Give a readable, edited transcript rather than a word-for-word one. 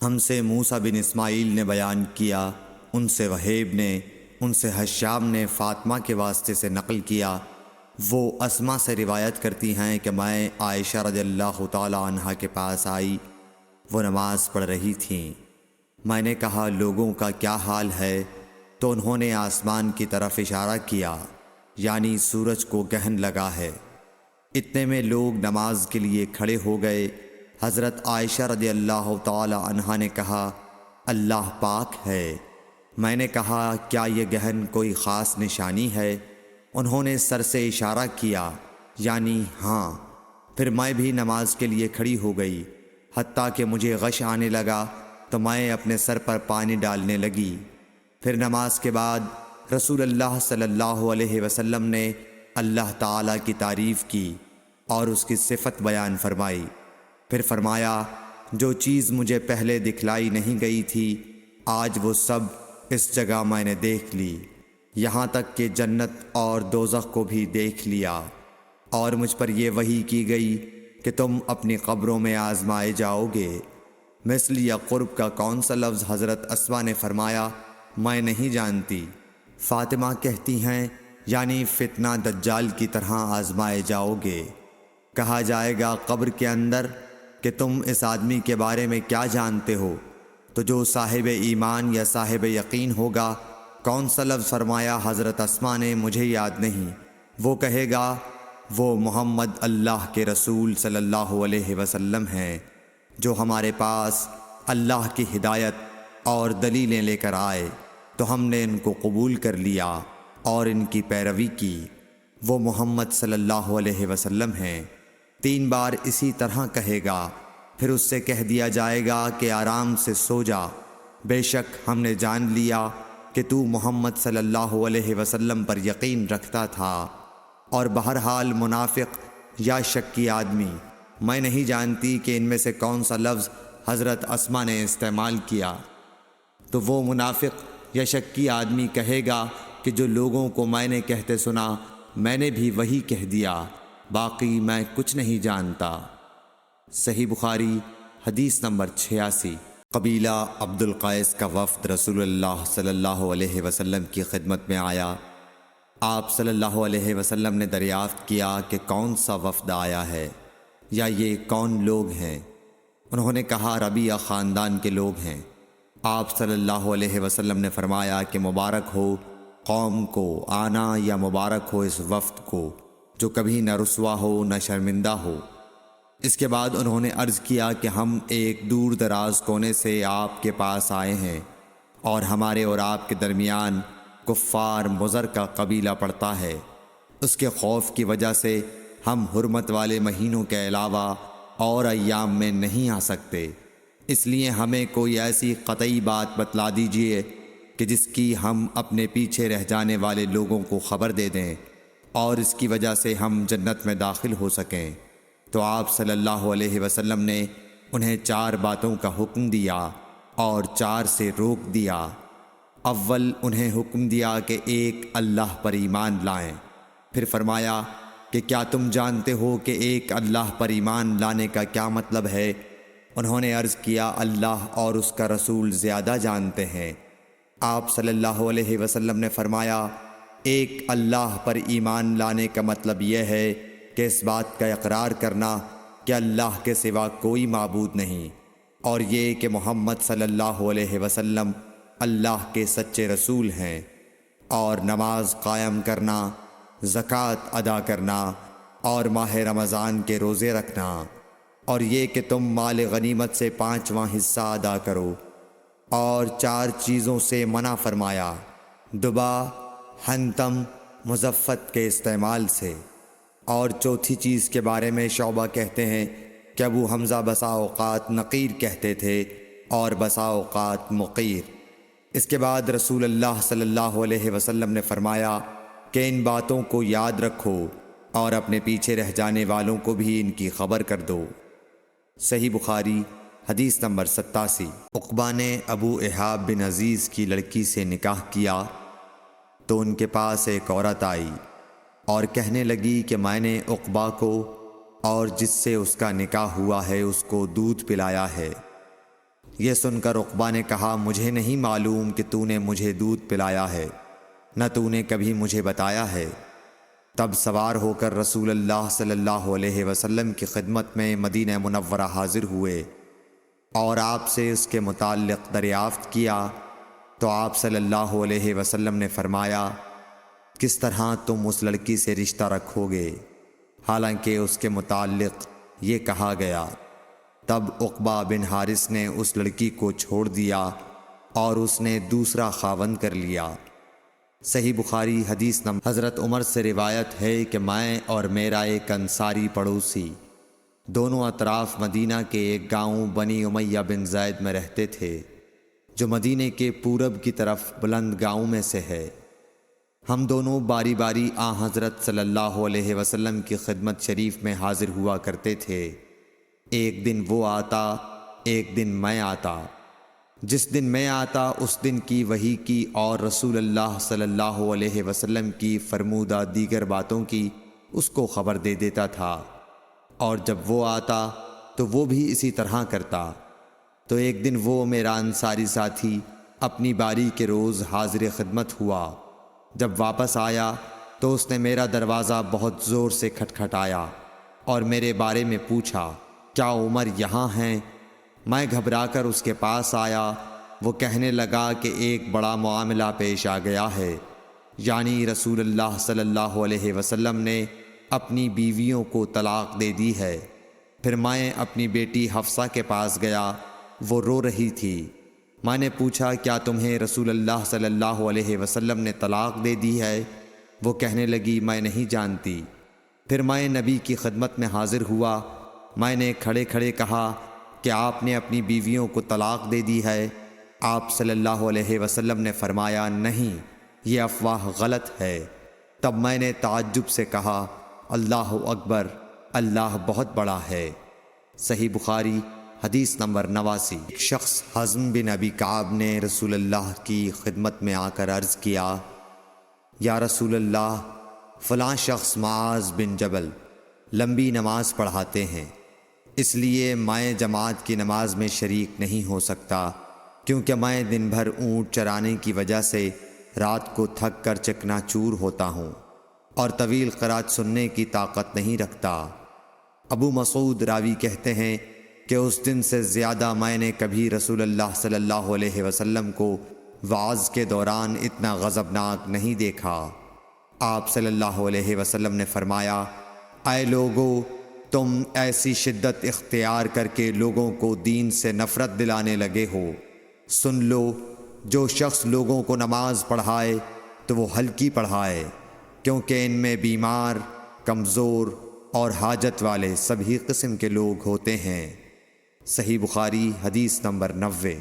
ہم سے موسیٰ بن اسماعیل نے بیان کیا، ان سے وہیب نے، ان سے حشام نے فاطمہ کے واسطے سے نقل کیا۔ وہ اسما سے روایت کرتی ہیں کہ میں عائشہ رضی اللہ تعالی عنہا کے پاس آئی، وہ نماز پڑھ رہی تھیں۔ میں نے کہا لوگوں کا کیا حال ہے؟ تو انہوں نے آسمان کی طرف اشارہ کیا، یعنی سورج کو گہن لگا ہے۔ اتنے میں لوگ نماز کے لیے کھڑے ہو گئے۔ حضرت عائشہ رضی اللہ تعالی عنہا نے کہا اللہ پاک ہے۔ میں نے کہا کیا یہ گہن کوئی خاص نشانی ہے؟ انہوں نے سر سے اشارہ کیا، یعنی ہاں۔ پھر میں بھی نماز کے لیے کھڑی ہو گئی، حتیٰ کہ مجھے غش آنے لگا تو میں اپنے سر پر پانی ڈالنے لگی۔ پھر نماز کے بعد رسول اللہ صلی اللہ علیہ وسلم نے اللہ تعالیٰ کی تعریف کی اور اس کی صفت بیان فرمائی۔ پھر فرمایا جو چیز مجھے پہلے دکھلائی نہیں گئی تھی آج وہ سب اس جگہ میں نے دیکھ لی، یہاں تک کہ جنت اور دوزخ کو بھی دیکھ لیا، اور مجھ پر یہ وحی کی گئی کہ تم اپنی قبروں میں آزمائے جاؤ گے۔ مثل یا قرب کا کون سا لفظ؟ حضرت اسما نے فرمایا میں نہیں جانتی۔ فاطمہ کہتی ہیں یعنی فتنہ دجال کی طرح آزمائے جاؤ گے۔ کہا جائے گا قبر کے اندر کہ تم اس آدمی کے بارے میں کیا جانتے ہو؟ تو جو صاحب ایمان یا صاحب یقین ہوگا۔ کون سا لفظ فرمایا؟ حضرت اسما نے مجھے یاد نہیں۔ وہ کہے گا وہ محمد اللہ کے رسول صلی اللہ علیہ وسلم ہیں، جو ہمارے پاس اللہ کی ہدایت اور دلیلیں لے کر آئے تو ہم نے ان کو قبول کر لیا اور ان کی پیروی کی۔ وہ محمد صلی اللہ علیہ وسلم ہیں۔ 3 بار اسی طرح کہے گا، پھر اس سے کہہ دیا جائے گا کہ آرام سے سو جا، بے شک ہم نے جان لیا کہ تو محمد صلی اللہ علیہ وسلم پر یقین رکھتا تھا۔ اور بہرحال منافق یا شکی آدمی، میں نہیں جانتی کہ ان میں سے کون سا لفظ حضرت اسما نے استعمال کیا۔ تو وہ منافق یا شکی آدمی کہے گا کہ جو لوگوں کو میں نے کہتے سنا میں نے بھی وہی کہہ دیا، باقی میں کچھ نہیں جانتا۔ صحیح بخاری حدیث نمبر 86۔ قبیلہ عبد القیس کا وفد رسول اللہ صلی اللہ علیہ وسلم کی خدمت میں آیا۔ آپ صلی اللہ علیہ وسلم نے دریافت کیا کہ کون سا وفد آیا ہے یا یہ کون لوگ ہیں؟ انہوں نے کہا ربیعہ خاندان کے لوگ ہیں۔ آپ صلی اللہ علیہ وسلم نے فرمایا کہ مبارک ہو قوم کو آنا، یا مبارک ہو اس وفد کو جو کبھی نہ رسوا ہو نہ شرمندہ ہو۔ اس کے بعد انہوں نے عرض کیا کہ ہم ایک دور دراز کونے سے آپ کے پاس آئے ہیں، اور ہمارے اور آپ کے درمیان کفار مضر کا قبیلہ پڑتا ہے۔ اس کے خوف کی وجہ سے ہم حرمت والے مہینوں کے علاوہ اور ایام میں نہیں آ سکتے، اس لیے ہمیں کوئی ایسی قطعی بات بتلا دیجئے کہ جس کی ہم اپنے پیچھے رہ جانے والے لوگوں کو خبر دے دیں اور اس کی وجہ سے ہم جنت میں داخل ہو سکیں۔ تو آپ صلی اللہ علیہ وسلم نے انہیں 4 باتوں کا حکم دیا اور 4 سے روک دیا۔ اول انہیں حکم دیا کہ ایک اللہ پر ایمان لائیں۔ پھر فرمایا کہ کیا تم جانتے ہو کہ ایک اللہ پر ایمان لانے کا کیا مطلب ہے؟ انہوں نے عرض کیا اللہ اور اس کا رسول زیادہ جانتے ہیں۔ آپ صلی اللہ علیہ وسلم نے فرمایا ایک اللہ پر ایمان لانے کا مطلب یہ ہے کہ اس بات کا اقرار کرنا کہ اللہ کے سوا کوئی معبود نہیں، اور یہ کہ محمد صلی اللہ علیہ وسلم اللہ کے سچے رسول ہیں، اور نماز قائم کرنا، زکوٰۃ ادا کرنا، اور ماہ رمضان کے روزے رکھنا، اور یہ کہ تم مال غنیمت سے 5واں حصہ ادا کرو، اور 4 چیزوں سے منع فرمایا، دبا، حنتم، مزفت کے استعمال سے۔ اور چوتھی چیز کے بارے میں شعبہ کہتے ہیں کہ ابو حمزہ بسا اوقات نقیر کہتے تھے اور بسا اوقات مقیر۔ اس کے بعد رسول اللہ صلی اللہ علیہ وسلم نے فرمایا کہ ان باتوں کو یاد رکھو اور اپنے پیچھے رہ جانے والوں کو بھی ان کی خبر کر دو۔ صحیح بخاری حدیث نمبر 87۔ عقبہ نے ابو احاب بن عزیز کی لڑکی سے نکاح کیا تو ان کے پاس ایک عورت آئی اور کہنے لگی کہ میں نے عقبہ کو اور جس سے اس کا نکاح ہوا ہے اس کو دودھ پلایا ہے، یہ سن کر عقبہ نے کہا مجھے نہیں معلوم کہ تو نے مجھے دودھ پلایا ہے، نہ تو نے کبھی مجھے بتایا ہے۔ تب سوار ہو کر رسول اللہ صلی اللہ علیہ وسلم کی خدمت میں مدینہ منورہ حاضر ہوئے اور آپ سے اس کے متعلق دریافت کیا تو آپ صلی اللہ علیہ وسلم نے فرمایا کس طرح تم اس لڑکی سے رشتہ رکھو گے، حالانکہ اس کے متعلق یہ کہا گیا۔ تب عقبہ بن حارث نے اس لڑکی کو چھوڑ دیا اور اس نے دوسرا خاوند کر لیا۔ صحیح بخاری حدیث نمبر۔ حضرت عمر سے روایت ہے کہ میں اور میرا ایک انصاری پڑوسی دونوں اطراف مدینہ کے ایک گاؤں بنی امیہ بن زید میں رہتے تھے، جو مدینہ کے پورب کی طرف بلند گاؤں میں سے ہے۔ ہم دونوں باری باری حضرت صلی اللہ علیہ وسلم کی خدمت شریف میں حاضر ہوا کرتے تھے۔ ایک دن وہ آتا، ایک دن میں آتا۔ جس دن میں آتا اس دن کی وحی کی اور رسول اللہ صلی اللہ علیہ وسلم کی فرمودہ دیگر باتوں کی اس کو خبر دے دیتا تھا، اور جب وہ آتا تو وہ بھی اسی طرح کرتا۔ تو ایک دن وہ میرا انصاری ساتھی اپنی باری کے روز حاضر خدمت ہوا۔ جب واپس آیا تو اس نے میرا دروازہ بہت زور سے کھٹکھٹایا اور میرے بارے میں پوچھا کیا عمر یہاں ہیں؟ میں گھبرا کر اس کے پاس آیا۔ وہ کہنے لگا کہ ایک بڑا معاملہ پیش آ گیا ہے، یعنی رسول اللہ صلی اللہ علیہ وسلم نے اپنی بیویوں کو طلاق دے دی ہے۔ پھر میں اپنی بیٹی حفصہ کے پاس گیا، وہ رو رہی تھی۔ میں نے پوچھا کیا تمہیں رسول اللہ صلی اللہ علیہ وسلم نے طلاق دے دی ہے؟ وہ کہنے لگی میں نہیں جانتی۔ پھر میں نبی کی خدمت میں حاضر ہوا۔ میں نے کھڑے کھڑے کہا کہ آپ نے اپنی بیویوں کو طلاق دے دی ہے؟ آپ صلی اللہ علیہ وسلم نے فرمایا نہیں، یہ افواہ غلط ہے۔ تب میں نے تعجب سے کہا اللہ اکبر، اللہ بہت بڑا ہے۔ صحیح بخاری حدیث نمبر 89۔ ایک شخص حزم بن ابی کعب نے رسول اللہ کی خدمت میں آ کر عرض کیا یا رسول اللہ، فلاں شخص معاذ بن جبل لمبی نماز پڑھاتے ہیں، اس لیے میں جماعت کی نماز میں شریک نہیں ہو سکتا، کیونکہ میں دن بھر اونٹ چرانے کی وجہ سے رات کو تھک کر چکنا چور ہوتا ہوں اور طویل قرات سننے کی طاقت نہیں رکھتا۔ ابو مسعود راوی کہتے ہیں کہ اس دن سے زیادہ میں نے کبھی رسول اللہ صلی اللہ علیہ وسلم کو وعظ کے دوران اتنا غضبناک نہیں دیکھا۔ آپ صلی اللہ علیہ وسلم نے فرمایا اے لوگو، تم ایسی شدت اختیار کر کے لوگوں کو دین سے نفرت دلانے لگے ہو۔ سن لو، جو شخص لوگوں کو نماز پڑھائے تو وہ ہلکی پڑھائے، کیونکہ ان میں بیمار، کمزور اور حاجت والے سبھی قسم کے لوگ ہوتے ہیں۔ صحیح بخاری حدیث نمبر 90۔